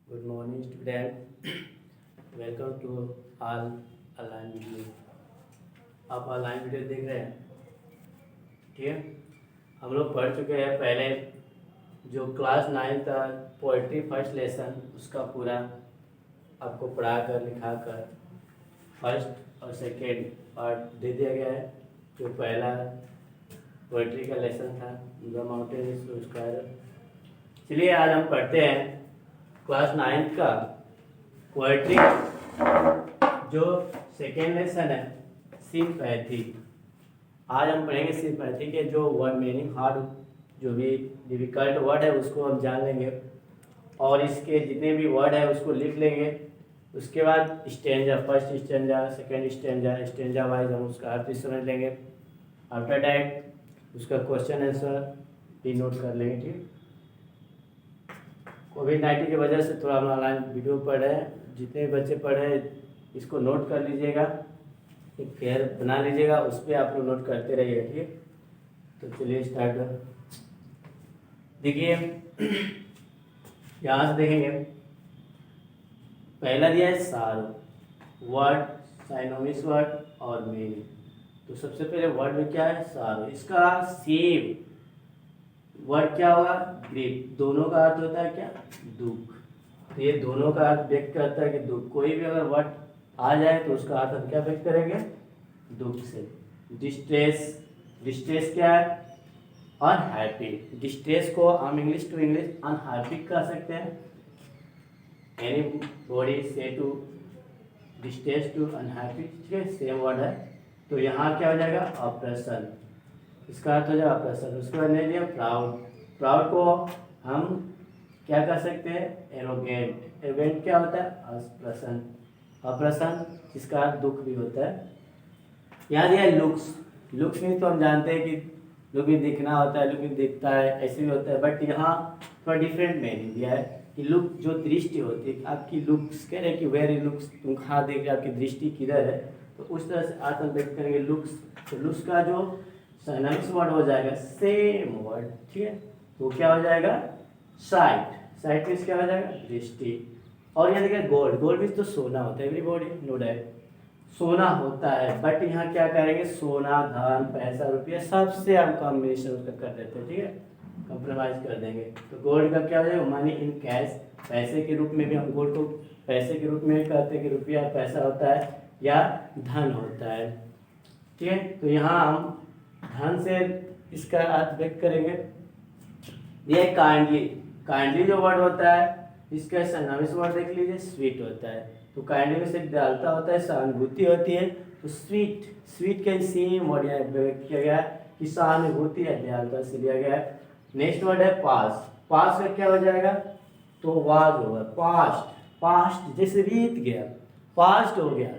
Good morning, student. Welcome to all online video. आप online video देख रहे हैं, ठीक है। हम लोग पढ़ चुके हैं पहले जो क्लास 9 था पोएट्री फर्स्ट लेसन, उसका पूरा आपको पढ़ा कर लिखा कर फर्स्ट और सेकेंड पार्ट दे दिया गया है। जो पहला पोएट्री का लेसन था द माउंटेन इज उसका। चलिए आज हम पढ़ते हैं क्लास 9 का पोएट्री जो सेकेंड लेसन है सिंपैथी। आज हम पढ़ेंगे सिंपैथी के जो वर्ड मीनिंग हार्ड जो भी डिफिकल्ट वर्ड है उसको हम जान लेंगे और इसके जितने भी वर्ड है उसको लिख लेंगे। उसके बाद stanza, first stanza, second stanza, stanza wise हम उसका अर्थ भी समझ लेंगे। आफ्टर दैट उसका क्वेश्चन आंसर भी नोट कर लेंगे। ठीक, कोविड-19 की वजह से थोड़ा हम ऑनलाइन वीडियो पढ़ रहे हैं। जितने बच्चे पढ़ रहे हैं इसको नोट कर लीजिएगा, एक फेयर बना लीजिएगा, उस पर आप लोग नोट करते रहिएगा। ठीक है, तो चलिए स्टार्ट कर। देखिए यहाँ से देखेंगे, पहला दिया है सारो, वर्ड, साइनोमिस वर्ड और मीनिंग। तो सबसे पहले वर्ड में क्या है सारो, इसका सेम वर्ड क्या होगा ग्रीफ। दोनों का अर्थ होता है क्या दुख। तो ये दोनों का अर्थ व्यक्त करता है कि दुख। कोई भी अगर वर्ड आ जाए तो उसका अर्थ हम क्या व्यक्त करेंगे दुख से। डिस्ट्रेस, डिस्ट्रेस क्या है अनहैप्पी। डिस्ट्रेस को हम इंग्लिश टू इंग्लिश अनहैप्पी कह सकते हैं। एनी बॉडी से टू डिस्ट्रेस टू अनहैप्पी, ठीक है, सेम वर्ड है। तो यहाँ क्या हो जाएगा अप्रसन्न, इसका अर्थ हो जाएगा अप्रसन्न। उसके बाद ले लिया प्राउड। प्राउड को हम क्या कर सकते हैं एरोगेंट। एरोगेंट क्या होता है अप्रसन्न। अप्रसन्न इसका अर्थ दुख भी होता है। यहाँ दिया लुक्स। लुक्स में तो हम जानते हैं कि लुक भी दिखना होता है, लुक भी दिखता है, ऐसे भी होता है। बट यहाँ थोड़ा डिफरेंट मीनिंग दिया है कि लुक जो दृष्टि होती है, आपकी लुक्स कह रहे हैं कि वेरी लुक्स, तुम कहाँ देख रहे हो, आपकी दृष्टि किधर है। तो उस तरह से अर्थ हम व्यक्त करेंगे लुक्स। तो लुक्स का जो सिनोनिम्स वर्ड हो जाएगा सेम वर्ड, ठीक है। तो क्या हो जाएगा साइट। साइट मीन्स क्या हो जाएगा दृष्टि। और यहाँ देखिए गोल्ड। गोल्ड मीन्स तो सोना होता है, एवरीबॉडी नो डाउट सोना होता है। बट यहाँ क्या करेंगे सोना, धन, पैसा, रुपया सबसे हम कॉम्बिनेशन उसका कर देते हैं, ठीक है, कंप्रोमाइज कर देंगे। तो गोल्ड का क्या हो जाएगा मनी इन कैश। पैसे के रूप में भी हम गोल्ड को पैसे के रूप में भी कहते हैं कि रुपया पैसा होता है या धन होता है, ठीक है। तो यहाँ हम धन से इसका अर्थ व्यक्त करेंगे। ये काइंडली। काइंडली जो वर्ड होता है इसका सिनोनिम्स वर्ड देख लीजिए स्वीट होता है। तो काइंडली में से दयालुता होता है, सहानुभूति होती है। तो स्वीट, स्वीट का सेम वर्ड यहाँ व्यक्त किया गया है कि सहानुभूति है, दयालुता से लिया गया है। नेक्स्ट वर्ड है पास। पास का क्या हो जाएगा तो वाज होगा पास्ट। पास्ट जैसे बीत गया, पास्ट हो गया,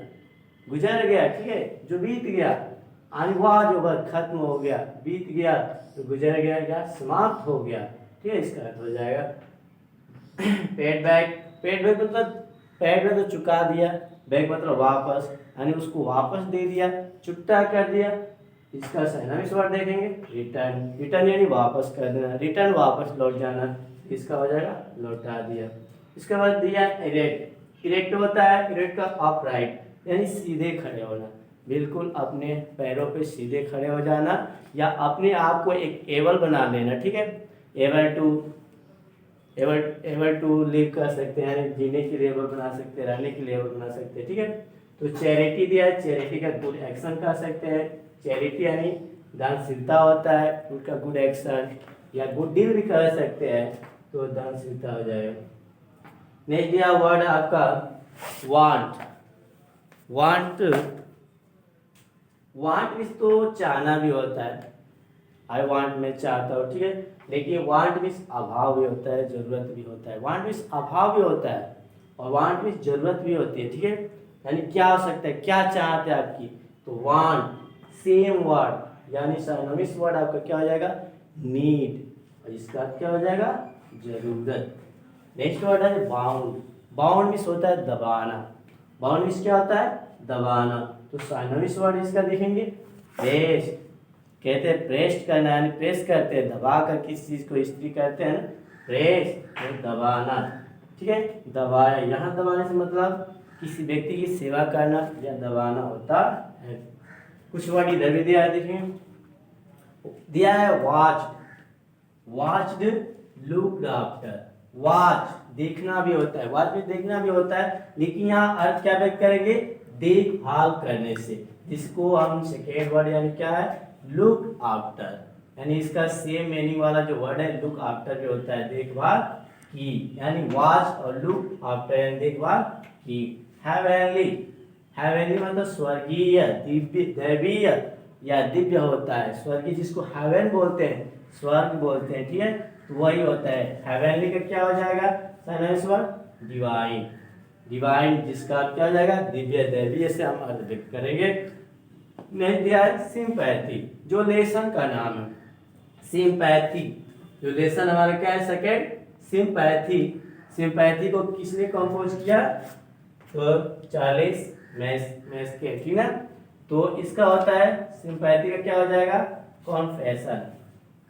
गुजर गया, ठीक है, जो बीत गया। अनवाज होगा खत्म हो गया, बीत गया तो गुजर गया या समाप्त हो गया, ठीक है, इसका अर्थ हो जाएगा। Paid back. पेड बैक मतलब पेड में तो चुका दिया, बैक मतलब वापस, यानी उसको वापस दे दिया, चुकता कर दिया। इसका सिनोनिम्स वर्ड देखेंगे रिटर्न। रिटर्न यानी वापस कर देना, रिटर्न वापस लौट जाना, इसका हो जाएगा लौटा दिया। इसके बाद दिया इरेक्ट। इरेक्ट होता है, इरेक्ट का अपराइट यानी सीधे खड़े होना, बिल्कुल अपने पैरों पे सीधे खड़े हो जाना या अपने आप को एक एबल बना लेना, ठीक है। एबल टू लिव कर सकते हैं, यानी जीने के लिए एबल बना सकते हैं, रहने के लिए एबल बना सकते हैं, ठीक है। तो चैरिटी दिया है, चैरिटी का गुड एक्शन कह सकते हैं। चैरिटी यानी दानशीलता होता है, उनका गुड एक्शन या गुड डील भी कह सकते हैं, तो दानशीलता हो जाएगा। नेक्स्ट दिया वर्ड आपका वांट। वांट, वांट मीन्स तो चाहना भी होता है, आई वांट मैं चाहता हूँ, ठीक है। लेकिन वांट मीन्स अभाव भी होता है, जरूरत भी होता है। वांट मीन्स अभाव भी होता है और वांट मीन्स जरूरत भी होती है, ठीक है। यानी क्या हो सकता है, क्या चाहते हैं आपकी। तो वांट सेम वर्ड यानी सिनोनिम्स वर्ड आपका क्या हो जाएगा नीड और इसका क्या हो जाएगा जरूरत। नेक्स्ट वर्ड है बाउंड। बाउंड मीन्स होता है दबाना। बाउंड मीन्स क्या होता है दबाना। तो सिनोनिम्स वर्ड इसका देखेंगे प्रेस। कहते हैं प्रेस करना, यानी प्रेस करते हैं दबा कर किसी चीज को इस्त्री करते हैं ना, प्रेस दबाना, ठीक है। दबाया, यहाँ दबाने से मतलब किसी व्यक्ति की सेवा करना या दबाना होता है। कुछ वर्ड इधर भी दिया है, देखिए दिया है watch, watched, looked after. Watch देखना भी होता है, वॉच में देखना भी होता है, लेकिन यहाँ अर्थ क्या व्यक्त करेंगे, देखभाल करने से, जिसको हम सेकेंड वर्ड यानी क्या है, लुक आफ्टर, यानी इसका सेम मीनिंग वाला जो वर्ड है लुक आफ्टर भी होता है, देखभाल की, यानी वॉच और लुक आफ्टर यानी देखभाल की। हेवनली, हेवनली मतलब स्वर्गीय, दिव्य, दैवीय या दिव्य होता है। स्वर्गीय जिसको हेवन बोलते हैं, स्वर्ग बोलते हैं, ठीक है, तो वही होता है। हेवनली का क्या हो जाएगा, साइनोनिम्स वर्ड डिवाइन, डिवाइन जिसका अर्थ क्या हो जाएगा, दिव्य, दैवीय से हम अर्थ व्यक्त करेंगे। नेक्स्ट दिया है सिंपैथी, जो लेसन का नाम है। सिंपैथी, जो लेसन हमारा क्या है, सेकेंड सिंपैथी। सिंपैथी को किसने कंपोज किया, तो चार्ल्स मैस के, ठीक है। तो इसका होता है सिंपैथी का क्या हो जाएगा, कॉन्फेशन,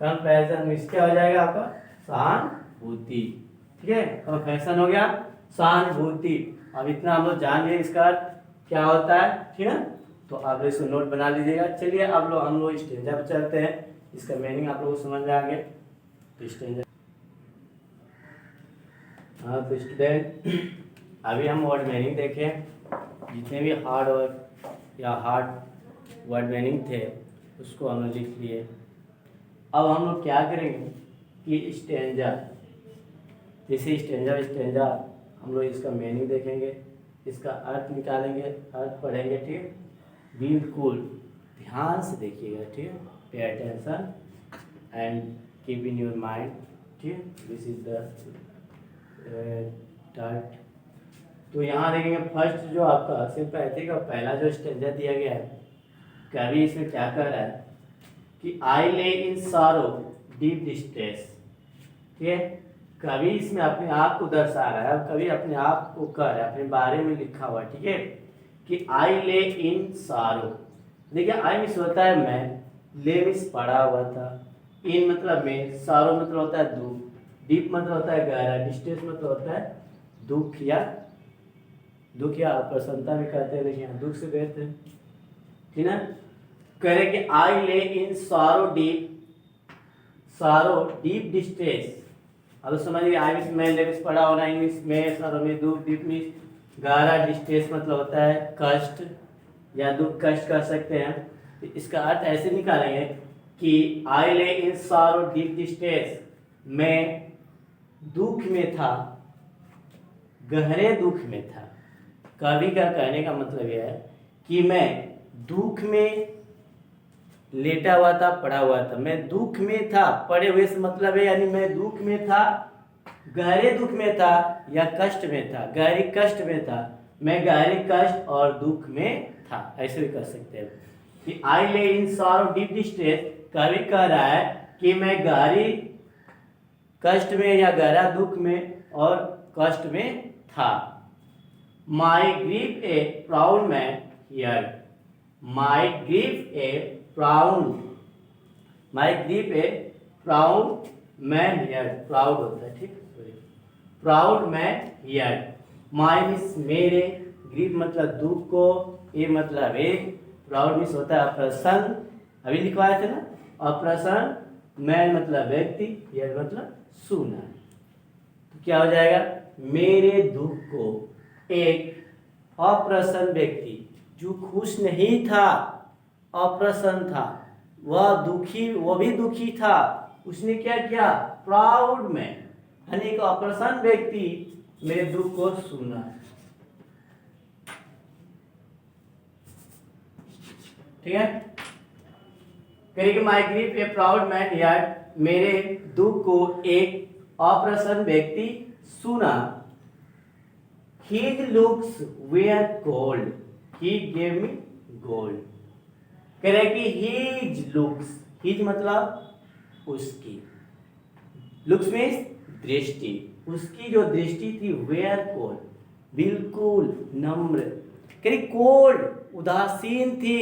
कन्फेशन में क्या हो जाएगा आपका, सहानुभूति, ठीक है। कन्फेशन हो गया सहानुभूति। अब इतना हम लोग जान लिए इसका अर्थ क्या होता है, ठीक है। तो आप लोग इसको नोट बना लीजिएगा। चलिए अब लोग हम लोग स्टेंजा पर चलते हैं, इसका मीनिंग आप लोगों को समझ में आ गया। तो स्टेंजा, हाँ तो स्टूडेंट अभी हम वर्ड मीनिंग देखें, जितने भी हार्ड वर्ड या हार्ड वर्ड मीनिंग थे उसको हम लोग लिख लिए। अब हम लोग क्या करेंगे कि स्टेंजा, जैसे स्टेंजा स्टेंजा हम लोग इसका मीनिंग देखेंगे, इसका अर्थ निकालेंगे, अर्थ पढ़ेंगे, ठीक है। बिल्कुल ध्यान से देखिएगा, ठीक है, pay attention and keep in your mind, ठीक है। This is the third. तो यहाँ देखेंगे फर्स्ट जो आपका सिंपैथी का पहला जो स्टेंजा दिया गया है, कवि इसमें क्या कह रहा है कि आई ले इन सारो डीप डिस्ट्रेस, ठीक है। कवि इसमें अपने आप को दर्शा रहा है, कवि अपने आप को कह रहा है, अपने बारे में लिखा हुआ, ठीक है, कि आई ले इन सारो। देखिए आई मीन्स होता है मैं, ले मीन्स पड़ा हुआ था, इन मतलब में, सारो मतलब होता है दुख, डीप मतलब होता है गहरा, डिस्ट्रेस मतलब होता है दुख या प्रसन्नता भी कहते हैं, लेकिन दुख से कहते हैं, ठीक है। कह रहे कि आई ले इन सारो डीप डिस्ट्रेस। अब समझिए आई मीन्स मैं, ले मीन्स पड़ा होना, मीन्स मैं, सारो में दुख, डीप मीन्स गहरा, डिस्ट्रेस मतलब होता है कष्ट या दुख, कष्ट कर सकते हैं। तो इसका अर्थ ऐसे निकालेंगे कि आई ले इन सारो डीप डिस्ट्रेस, मैं दुख में था, गहरे दुख में था। कवि का कहने का मतलब यह है कि मैं दुख में लेटा हुआ था, पड़ा हुआ था, मैं दुख में था, पड़े हुए से मतलब है यानी मैं दुख में था, गहरे दुख में था या कष्ट में था, गहरी कष्ट में था, मैं गहरे कष्ट और दुख में था, ऐसे भी कर सकते हैं कि I lay in sorrow deep distress. कवि कह रहा है कि मैं गहरी कष्ट में या गहरा दुख में और कष्ट में था। My grief a proud man here, my grief a proud, my grief a proud man here, proud होता है, ठीक, proud man here. My means मेरे, ग्रीफ मतलब दुख को, ए मतलब एक, प्राउड मीन्स होता है अप्रसन्न, अभी लिखवाए थे ना, अप्रसन्न, मैन मतलब व्यक्ति, हियर मतलब सुना। तो क्या हो जाएगा, मेरे दुख को एक अप्रसन्न व्यक्ति जो खुश नहीं था, अप्रसन्न था, वह दुखी, वो भी दुखी था, उसने क्या किया, प्राउड मैन यानी एक अप्रसन्न व्यक्ति मेरे दुख को सुना, ठीक है। करेंगे my grief a proud man here, मेरे दुख को एक अप्रसन्न व्यक्ति सुना। His looks were cold, he gave me gold। कह रहे कि his looks, his मतलब उसकी, looks मीन्स दृष्टि, उसकी जो दृष्टि थी were cold, बिल्कुल नम्र, कह रहे कोल्ड उदासीन थी,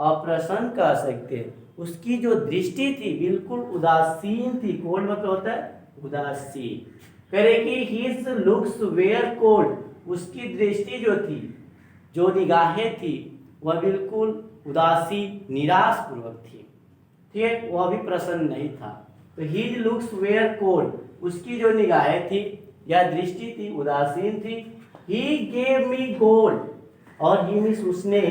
अप्रसन्न कह सकते हैं, उसकी जो दृष्टि थी बिल्कुल उदासीन थी, कोल्ड मतलब होता है उदासीन, करे कि हिज लुक्स वेयर कोल्ड, उसकी दृष्टि जो थी, जो निगाहें थी, वह बिल्कुल उदासी निराश पूर्वक थी। ठीक है, वह भी प्रसन्न नहीं था। तो हिज लुक्स वेयर कोल्ड, उसकी जो निगाहें थी या दृष्टि थी उदासीन थी। ही गेव मी गोल्ड, और ही मीन्स उसने,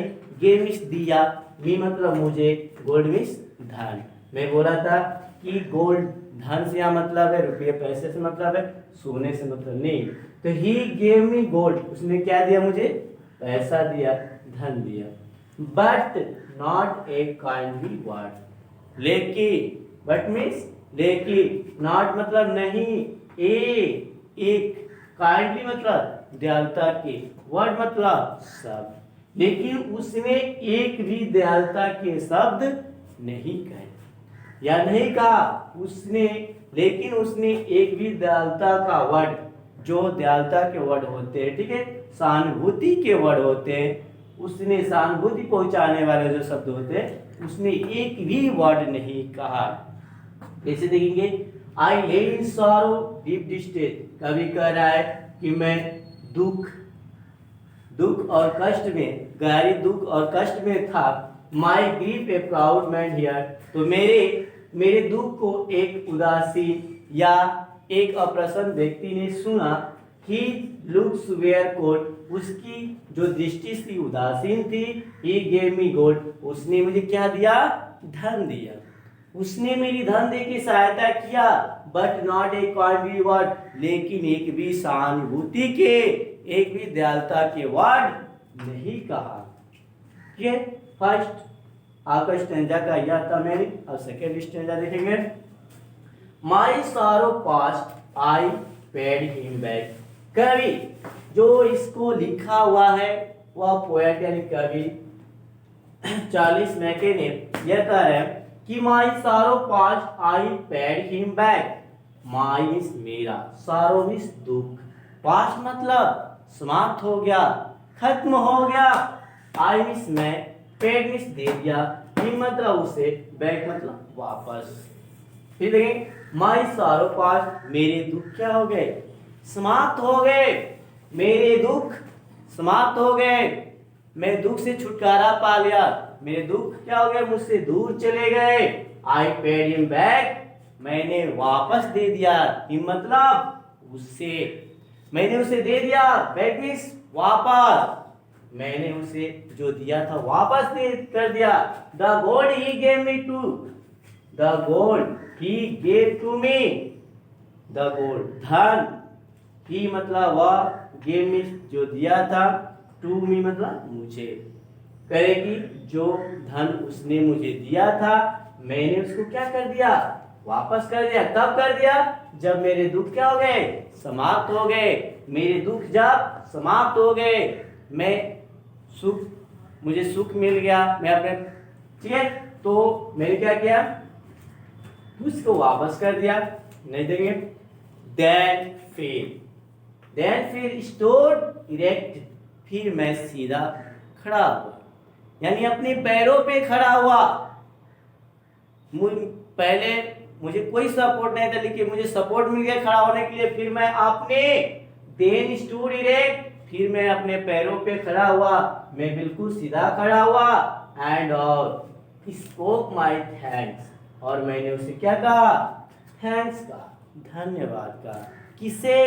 गेव मीन्स दिया, मी मतलब मुझे, गोल्ड मीन्स धन। मैं बोला था कि गोल्ड धन से यहाँ मतलब है, रुपये पैसे से मतलब है, सोने से मतलब नहीं। तो ही गेव मी गोल्ड, उसने क्या दिया मुझे, पैसा दिया, धन दिया। But not a kindly word, लेकिन, बट मीन्स लेकिन, नॉट मतलब नहीं, एक, काइंडली मतलब दयालुता के, वर्ड मतलब शब्द, लेकिन उसने एक भी दयालुता के शब्द नहीं कहे, या नहीं कहा उसने, लेकिन उसने एक भी दयालुता का वर्ड, जो दयालुता के वर्ड होते हैं, ठीक है, सहानुभूति के वर्ड होते हैं, उसने सहानुभूति पहुंचाने वाले जो शब्द होते हैं, उसने एक भी वर्ड नहीं कहा। कैसे देखेंगे, I lay in sorrow deep distress, कभी कह रहा है कि मैं दुख और कष्ट में, गहरी दुख और कष्ट में था। My grief a proud man here, तो मेरे दुख को एक उदासीन या एक अप्रसन्न व्यक्ति ने सुना। ही लुक्स वेयर कोल्ड, उसकी जो दृष्टि थी उदासीन थी। ही गेव मी गोल्ड, उसने मुझे क्या दिया, धन दिया, उसने मेरी धन दे के सहायता किया। But not a kindly word, लेकिन एक भी सहानुभूति के, एक भी दयालुता के वर्ड नहीं कहा। ये फर्स्ट आपका स्टैंजा का यह था मैंने। अब सेकेंड स्टैंजा देखेंगे। माई सारो past I paid him back, कवि जो इसको लिखा हुआ है वह पोएट यानी कवि चार्ल्स मैके ने यह कहा है कि माई सारो past I paid him back. My means मेरा, सारो मीन्स दुख, पास्ट मतलब समाप्त हो गया, खत्म हो गया, आई मीन्स मैं, पेड मीन्स दे दिया, हिम मतलब उसे, बैक मतलब वापस। फिर देखेंगे, माई सारो पास्ट, मेरे दुख क्या हो गए, समाप्त हो गए, मेरे दुख समाप्त हो गए, मैं दुख से छुटकारा पा लिया, मेरे दुख क्या हो गए, मुझसे दूर चले गए। आई पेड हिम बैक, मैंने वापस दे दिया, हिम मतलब उससे, मैंने उसे दे दिया, बैक मीन्स वापस, मैंने उसे जो दिया था वापस दे कर दिया। The gold he gave me to, the gold he gave to me, the gold धन, ही मतलब वह, गेव मी जो दिया था, टू मी मतलब मुझे, करेगी जो धन उसने मुझे दिया था मैंने उसको क्या कर दिया, वापस कर दिया। कब कर दिया, जब मेरे दुख क्या हो गए, समाप्त हो गए, मेरे दुख जब समाप्त हो गए, मैं सुख, मुझे सुख मिल गया, मैं अपने, ठीक है, तो मैंने क्या किया, उसको वापस कर दिया, नहीं देंगे। देन फिर स्टोर इरेक्ट, फिर मैं सीधा खड़ा हुआ, यानी अपने पैरों पे खड़ा हुआ। पहले मुझे कोई सपोर्ट नहीं था, लेकिन मुझे सपोर्ट मिल गया खड़ा होने के लिए। फिर मैं अपने, देन स्टूड इरेक्ट, फिर मैं अपने पैरों पे खड़ा हुआ, मैं बिल्कुल सीधा खड़ा हुआ। एंड और स्पोक माई थैंक्स, और मैंने उसे क्या कहा, थैंक्स का, धन्यवाद का। किसे,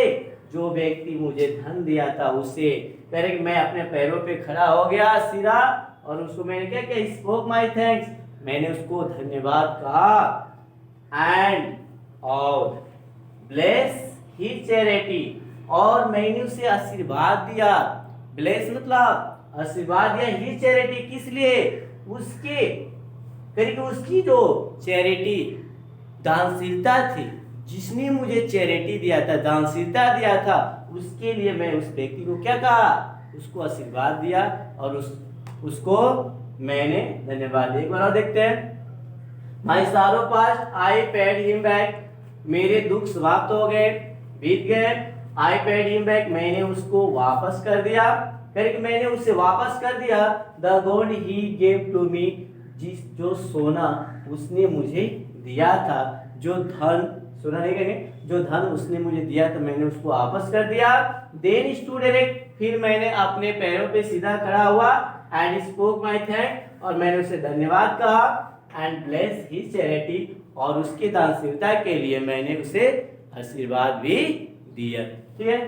जो व्यक्ति मुझे धन दिया था उसे। कह रहे कि मैं अपने पैरों पे खड़ा हो गया सीधा, और उसको मैंने क्या किया, स्पोक माई थैंक्स, मैंने उसको धन्यवाद कहा। एंड और ब्लेस हिज चैरिटी, और मैंने उसे आशीर्वाद दिया। ब्लेस मतलब आशीर्वाद दिया, हिज चैरिटी किस लिए, उसके, करीब उसकी जो चैरिटी, दानशीलता थी, जिसने मुझे चैरिटी दिया था, दानशीलता दिया था, उसके लिए मैं उस व्यक्ति को क्या कहा, उसको आशीर्वाद दिया, और उसको मैंने धन्यवाद दिया। एक बार और देखते हैं। माई सारो past I paid him back, मेरे दुख समाप्त हो गए, बीत गए। आई पेड हिम बैक, मैंने उसको वापस कर दिया, करेक्ट, मैंने उससे वापस कर दिया। The gold he gave to me, जो सोना उसने मुझे दिया था, जो धन, सोना नहीं कहेंगे, जो धन उसने मुझे दिया तो मैंने उसको वापस कर दिया। देन स्टूड एरेक्ट, फिर मैंने अपने पैरों पे सीधा खड़ा हुआ। एंड स्पोक माय थैंक, और मैंने उसे धन्यवाद कहा। एंड ब्लेस हिज चैरिटी, और उसकी दानशीलता के लिए मैंने उसे आशीर्वाद भी दिया। ठीक है,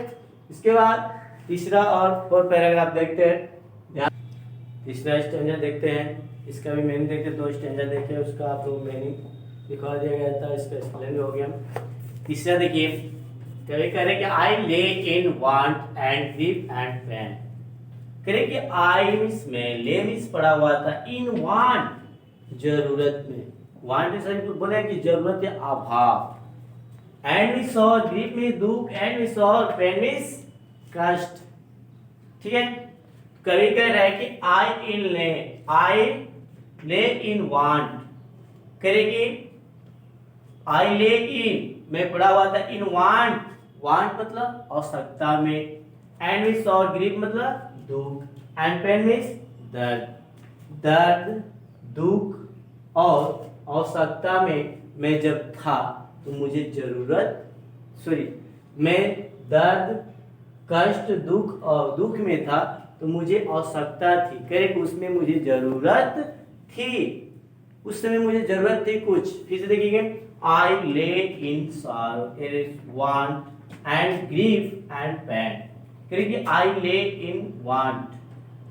इसके बाद तीसरा और फोर्थ पैराग्राफ देखते हैं। तीसरा स्टैंजा देखते हैं, इसका भी मीनिंग देखते हैं। दो स्टैंजा देखे, उसका आप लोग मीनिंग दिखा दिया गया था, इसका एक्सप्लेन हो गया। तीसरा देखिए, कभी कह रहे कि I lay in want and grief and pain. कह रहे कि आई मींस में, ले मींस पड़ा हुआ था, इन वांट जरूरत में, वांट सही बोले कि जरूरत या अभाव। एंड मींस और, ग्रीफ में दुख, एंड मींस और, पेन मींस कष्ट। ठीक है, कभी कह रहा है कि आई ले इन वांट, करेगी आई ले इन, मैं पढ़ा हुआ था इन वांट, वांट मतलब आवश्यकता में। एंड मींस और, ग्रीफ मतलब दुख, एंड पेन मींस दर्द, दर्द दुख और आवश्यकता में मैं जब था तो मुझे जरूरत, मैं दर्द कष्ट दुख और दुख में था तो मुझे आवश्यकता थी, करेक्ट, उसमें मुझे जरूरत थी, उस समय मुझे जरूरत थी कुछ। फिर से देखिए, I lay in sorrow want and grief and pain. Correct, I lay in want,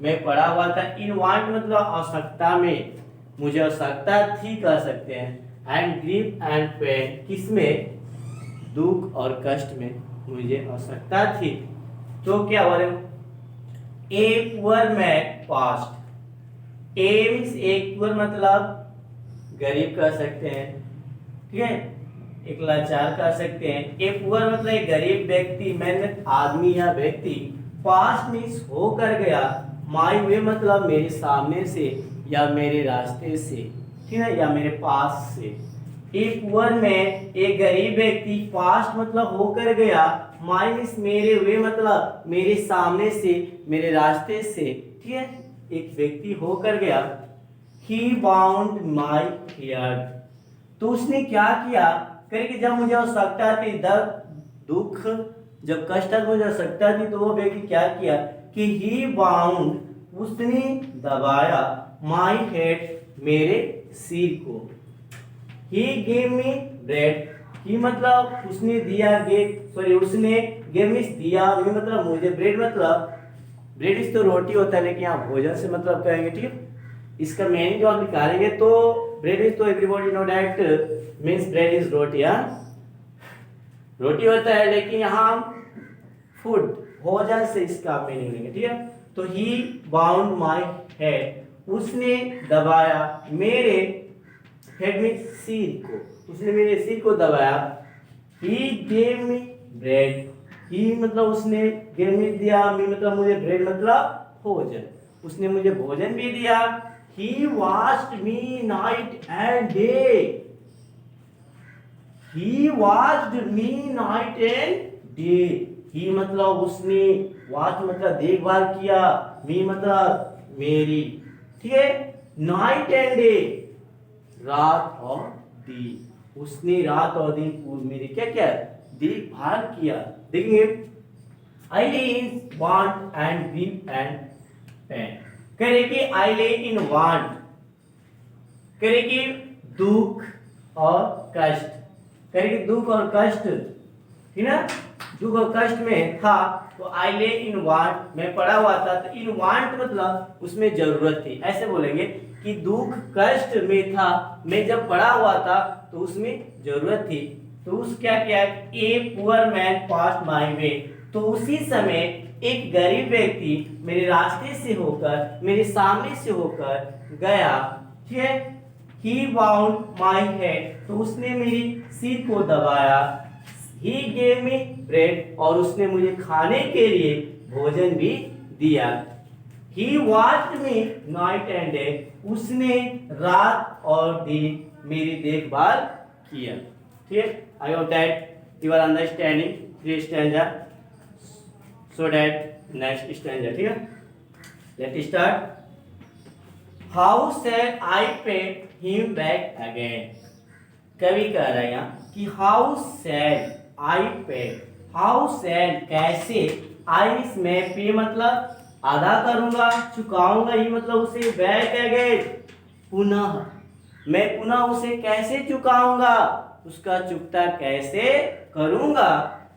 मैं पड़ा हुआ था, इन वांट मतलब आवश्यकता में, मुझे आवश्यकता थी कह सकते हैं। एंड ग्रीफ एंड पेन, किसमें, दुख और कष्ट में मुझे आवश्यकता थी। तो क्या बोले, a poor man past, A means एक पुअर मतलब गरीब कह सकते हैं, ठीक है, एक लाचार कह सकते हैं। ए पुअर मतलब एक गरीब व्यक्ति, मैन आदमी या व्यक्ति, पास्ट मींस होकर गया, माई वे मतलब मेरे सामने से या मेरे रास्ते से, ठीक है, या मेरे पास से। ए पुअर मैन एक गरीब व्यक्ति, पास्ट मतलब होकर गया, माई मींस मेरे, वे मतलब मेरे सामने से मेरे रास्ते से, ठीक है, एक व्यक्ति होकर गया। He bound my head, तो उसने क्या किया, करें कि जब मुझे आवश्यकता थी, दर्द दुख जब कष्ट मुझे आवश्यकता थी, तो वो व्यक्ति क्या किया कि he bound, उसने दबाया, my head मेरे सिर को। He gave me bread, ही मतलब उसने दिया, उसने gave me दिया, me मतलब मुझे, bread मतलब ब्रेड इस तो रोटी होता है, लेकिन यहाँ भोजन से मतलब कहेंगे, ठीक, इसका मीनिंग जो आप निकालेंगे तो ब्रेड इज, तो everybody know that means bread is रोटी, रोटी होता है, लेकिन यहाँ फूड भोजन से इसका मीनिंग लेंगे, ठीक है। तो ही बाउंड माय हेड, उसने दबाया मेरे, हेड में सिर को, उसने मेरे सिर को दबाया। ही गेव मी ब्रेड, ही मतलब उसने, गेव मी दिया, मी मतलब मुझे, ब्रेड मतलब भोजन, उसने मुझे भोजन भी दिया। He watched me night and day, he watched me night and day, ही मतलब उसने, watch मतलब देखभाल किया, me मतलब मेरी, ठीक है, नाइट एंड डे रात और दिन, उसने रात और दिन मेरी क्या क्या देखभाल किया। देखेंगे, I lay in want and grief and pain, करे कि आई ले इन वांट, करे कि दुख और कष्ट, करे कि दुख और कष्ट, ठीक ना, दुख और कष्ट में था, तो आई ले इन वांट, मैं पड़ा हुआ था, तो इन वांट मतलब उसमें जरूरत थी, ऐसे बोलेंगे कि दुख कष्ट में था, मैं जब पड़ा हुआ था तो उसमें जरूरत थी। तो उस क्या किया, a poor man past my way, तो उसी समय एक गरीब व्यक्ति मेरे रास्ते से होकर, मेरे सामने से होकर गया, ठीक है। ही बाउंड माय हेड, तो उसने मेरी सिर को दबाया। ही गेव मी ब्रेड, और उसने मुझे खाने के लिए भोजन भी दिया। He watched me night and day, उसने रात और दिन मेरी देखभाल किया, ठीक है। I hope that you are understanding three stanza, so that next stanza, ठीक है। Let's start. How shall I pay him back again, कवि कह रहा है यहाँ कि हाउ शैल आई पे, हाउ सेल कैसे, आई मींस मैं, पे मतलब अदा करूंगा, चुकाऊंगा ये मतलब उसे बैक अगेन पुनः, मैं पुनः उसे कैसे चुकाऊंगा, उसका चुकता कैसे करूंगा।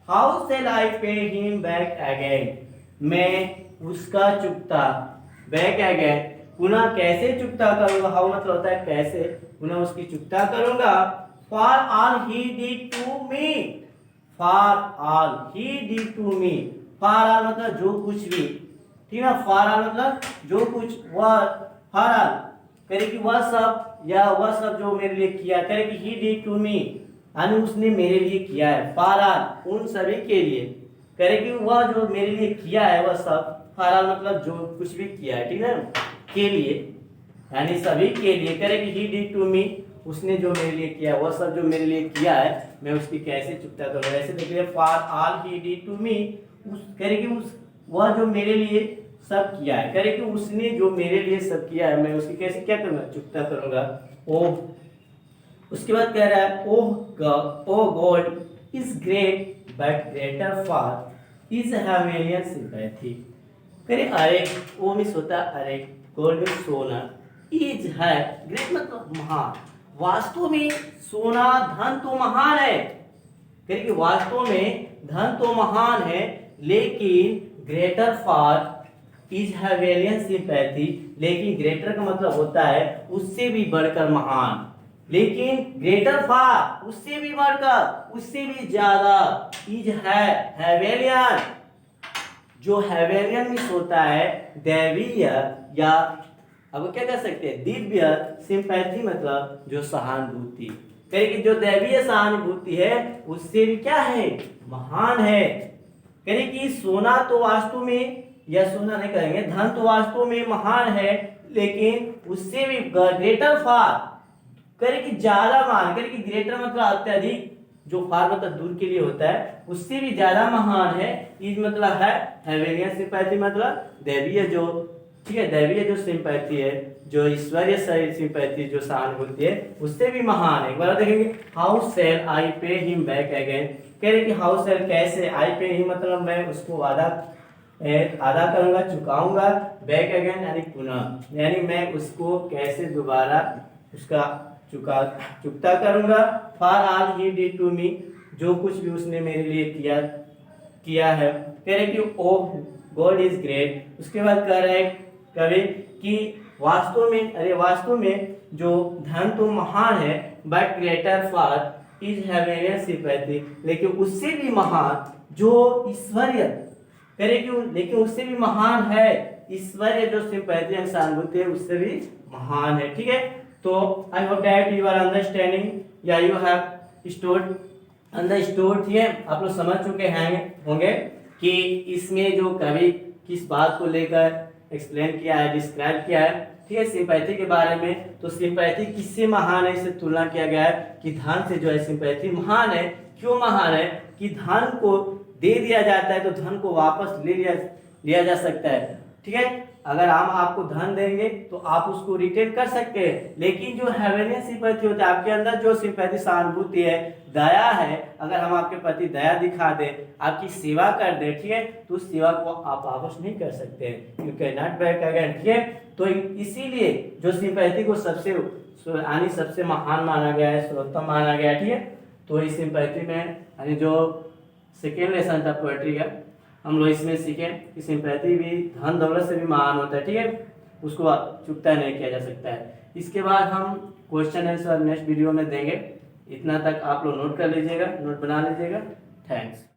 How cell I pay him back again, मैं उसका चुकता बैक अगेन पुनः कैसे चुकता करूंगा। हाउ मतलब होता है कैसे, पुनः उसकी चुकता करूंगा। For all he did to me, for all he did to me, for all मतलब जो कुछ भी, ठीक है। फॉर ऑल मतलब जो कुछ, वह फॉर ऑल करे कि वह सब, या वह सब जो मेरे लिए किया, करे कि ही डिड टू मी यानी उसने मेरे लिए किया है। फॉर ऑल उन सभी के लिए, करे कि वह जो मेरे लिए किया है वह सब, फॉर ऑल मतलब जो कुछ भी किया है, ठीक है, के लिए यानी सभी के लिए, करे कि ही डिड टू मी उसने जो मेरे लिए किया है, वह सब जो मेरे लिए किया है मैं उसकी कैसे चुकता करूँ। ऐसे देखिए for all he did to me, उस करे कि उस वह जो मेरे लिए सब किया है, करे कि उसने जो मेरे लिए सब किया है मैं उसकी कैसे क्या करूँगा, चुकता करूँगा। ओह, उसके बाद कह रहा है oh god is great but greater far is हेवेलियन सिंपैथी। करे अरे, ओ मिस होता है अरे, गॉड में सोना, इज है ग्रेट मतलब महान, वास्तव में सोना धन तो महान है, करे कि वास्तव में धन तो महान है, लेकिन ग्रेटर फॉर इज हेवेलियन सिंपैथी, लेकिन ग्रेटर का मतलब होता है उससे भी बढ़कर महान, लेकिन ग्रेटर फॉर उससे भी बढ़कर, उससे भी ज्यादा, इज है हेवेलियन, जो हेवेलियन मिस होता है दैवीय, या अब क्या कह सकते हैं दिव्य, सिंपैथी मतलब जो सहानुभूति, कहे कि जो दैवीय सहानुभूति है उससे भी क्या है, महान है। कहे कि सोना तो वास्तव में, या सोना नहीं कहेंगे, धन तो वास्तव में महान है, लेकिन उससे भी ग्रेटर फार, करे कि ज्यादा महान, करे कि ग्रेटर मतलब अत्यधिक, जो फार मतलब दूर के लिए होता है, उससे भी ज्यादा महान है। इस मतलब है हेवेलियन सिंपैथी मतलब दैवीय जो, ठीक है, दैवीय जो सिंपैथी है, जो ईश्वरीय सिंपैथी जो सहानुभूति है उससे भी महान है। एक बार देखेंगे how cell I pay him back again, कह रहे कि हाउ सेल कैसे, आई पे हिम मतलब मैं उसको अदा करूंगा, चुकाऊंगा, बैक अगेन यानी पुनः, यानी मैं उसको कैसे दोबारा उसका चुकता करूंगा। For all he did to me, जो कुछ भी उसने मेरे लिए किया है। कह रहे कि ओह गॉड इज ग्रेट, उसके बाद कह रहे कवि कि वास्तव में, अरे वास्तव में जो धन तो महान है, बट ग्रेटर फॉर इज हेवेलियन सिंपैथी, लेकिन उससे भी महान जो ईश्वरीय, करे कि लेकिन उससे भी महान है ईश्वरीय जो सिंपैथी सहानुभूति है, उससे भी महान है। ठीक है, तो I hope that you are understanding या यू हैव स्टोर्ड अंडरस्टूड। ठीक है, आप लोग समझ चुके हैं होंगे कि इसमें जो कवि किस बात को लेकर एक्सप्लेन किया है, डिस्क्राइब किया है। ठीक है, सिंपैथी के बारे में, तो सिंपैथी किससे महान है इससे तुलना किया गया है कि धन से जो है सिंपैथी महान है। क्यों महान है कि धन को दे दिया जाता है तो धन को वापस लिया जा सकता है। ठीक है, अगर हम आपको धन देंगे तो आप उसको रिटेन कर सकते हैं, लेकिन जो हेवेलियन सिंपैथी होता है, आपके अंदर जो सिंपैथी सहानुभूति है, दया है, अगर हम आपके प्रति दया दिखा दें, आपकी सेवा कर दें, ठीक है, तो उस सेवा को आप वापस नहीं कर सकते, you can not back again. ठीक है, तो इसीलिए जो सिंपैथी को सबसे महान माना गया है, सर्वोत्तम माना गया है। ठीक है, तो इस सिंपैथी में यानी जो सेकेंड लेसन था पोएट्री का, हम लोग इसमें सीखे कि सिंपैथी भी धन दौलत से भी महान होता है। ठीक है, उसको चुकता नहीं किया जा सकता है। इसके बाद हम क्वेश्चन आंसर नेक्स्ट वीडियो में देंगे। इतना तक आप लोग नोट कर लीजिएगा, नोट बना लीजिएगा। थैंक्स।